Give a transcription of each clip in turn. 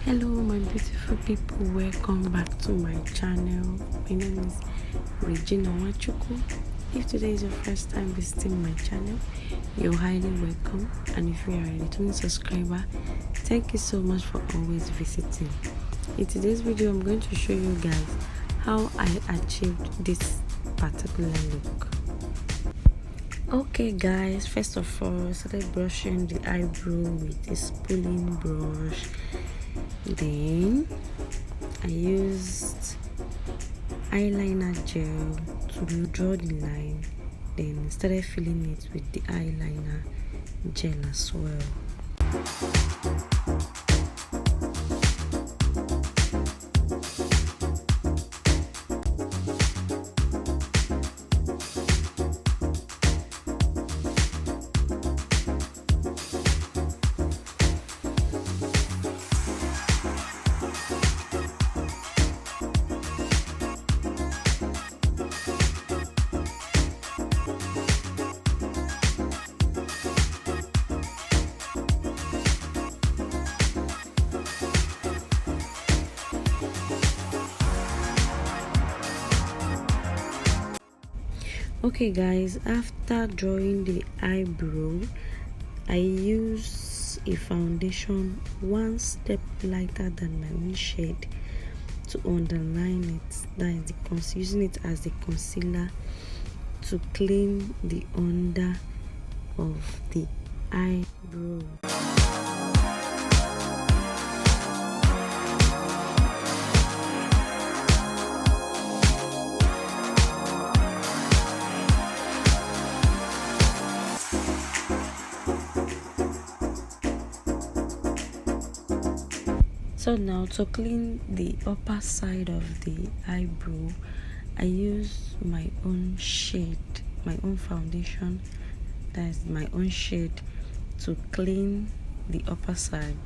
Hello my beautiful people, welcome back to my channel. My name is Regina Wachuku. If today is your first time visiting my channel, you're highly welcome, and if you are a returning subscriber, thank you so much for always visiting. In today's video, I'm going to show you guys how I achieved this particular look. Okay guys, first of all, I started brushing the eyebrow with a spooling brush. Then I used eyeliner gel to draw the line, then started filling it with the eyeliner gel as well. Okay guys, after drawing the eyebrow, I use a foundation one step lighter than my own shade to underline it. That is using it as the concealer to clean the under of the eyebrow. So now to clean the upper side of the eyebrow, I use my own shade, my own foundation, that is my own shade, to clean the upper side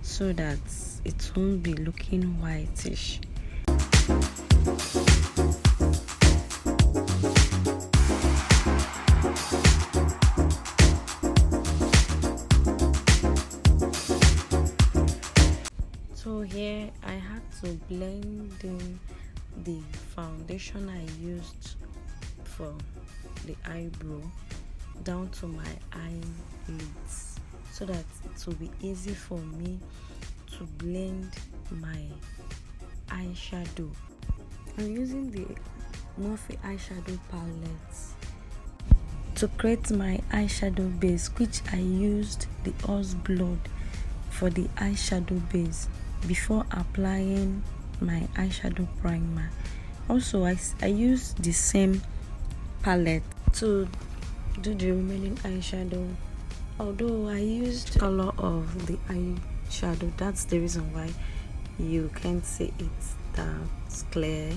so that it won't be looking whitish. So here I had to blend in the foundation I used for the eyebrow down to my eyelids so that it will be easy for me to blend my eyeshadow. I'm using the Morphe eyeshadow palette to create my eyeshadow base, which I used the horse blood for the eyeshadow base before applying my eyeshadow primer. Also, I used the same palette to do the remaining eyeshadow, although I used color of the eyeshadow. That's the reason why you can't see it's that clear,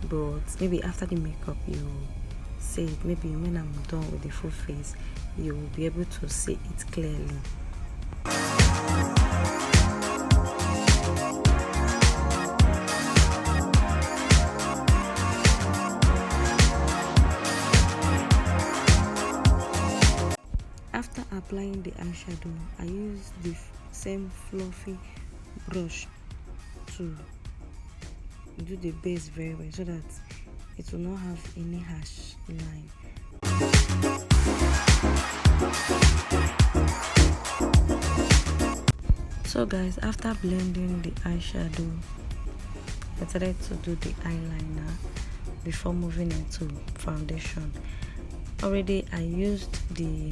but maybe after the makeup you see it. Maybe when I'm done with the full face, you will be able to see it clearly. After applying the eyeshadow, I use the same fluffy brush to do the base very well so that it will not have any harsh line. So guys, after blending the eyeshadow, I started to do the eyeliner before moving into foundation. Already I used the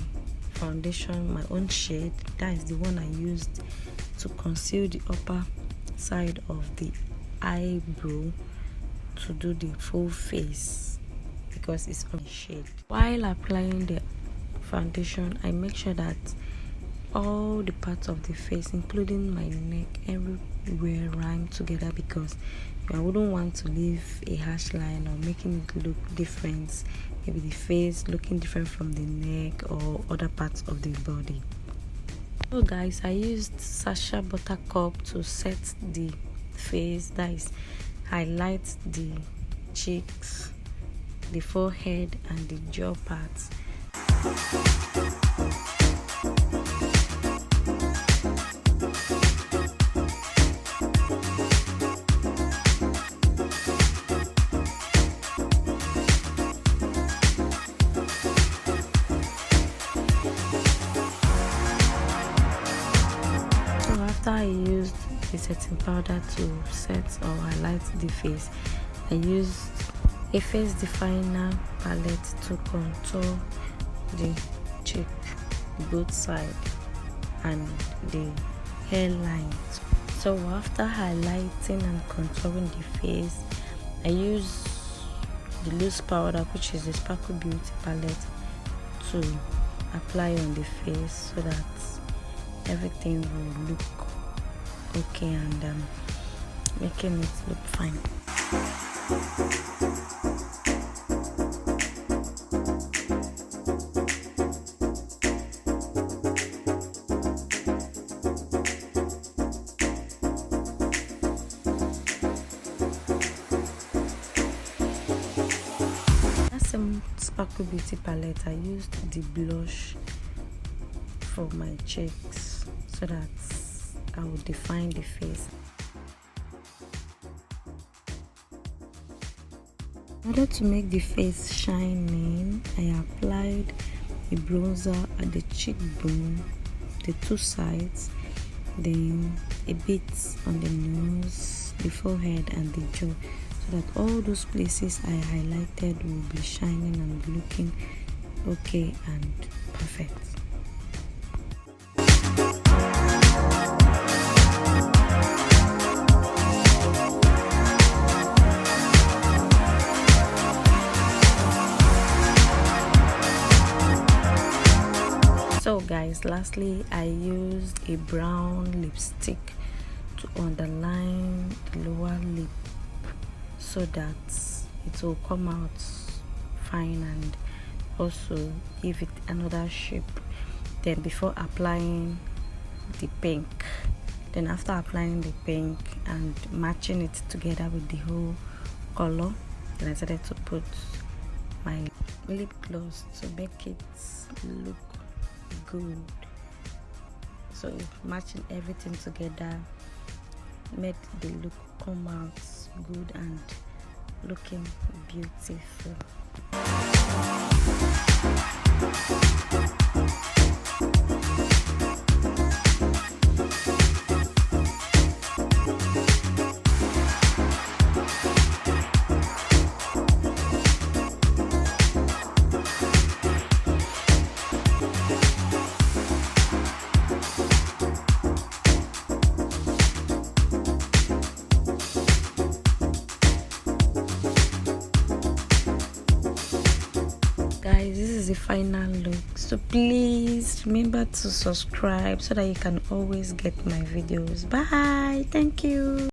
foundation, my own shade, that is the one I used to conceal the upper side of the eyebrow to do the full face because it's on shade. While applying the foundation, I make sure that all the parts of the face, including my neck, everywhere rhyme together, because I wouldn't want to leave a harsh line or making it look different, maybe the face looking different from the neck or other parts of the body. So guys, I used Sacha Buttercup to set the face, that is highlight the cheeks, the forehead and the jaw parts. after I used the setting powder to set or highlight the face, I used a face definer palette to contour the cheek, both sides, and the hairline. So after highlighting and contouring the face, I use the loose powder, which is the Sparkle Beauty palette, to apply on the face so that everything will look okay and making it look fine. Sparkle Beauty palette, I used the blush for my cheeks so that I will define the face. In order to make the face shining, I applied a bronzer at the cheekbone, the two sides, then a bit on the nose, the forehead and the jaw, so that all those places I highlighted will be shining and looking okay and perfect. So guys, lastly I used a brown lipstick to underline the lower lip so that it will come out fine and also give it another shape. Then before applying the pink, then after applying the pink and matching it together with the whole color, then I decided to put my lip gloss to make it look good. So matching everything together made the look come out good and looking beautiful. Guys, this is the final look, so please remember to subscribe so that you can always get my videos. Bye, thank you.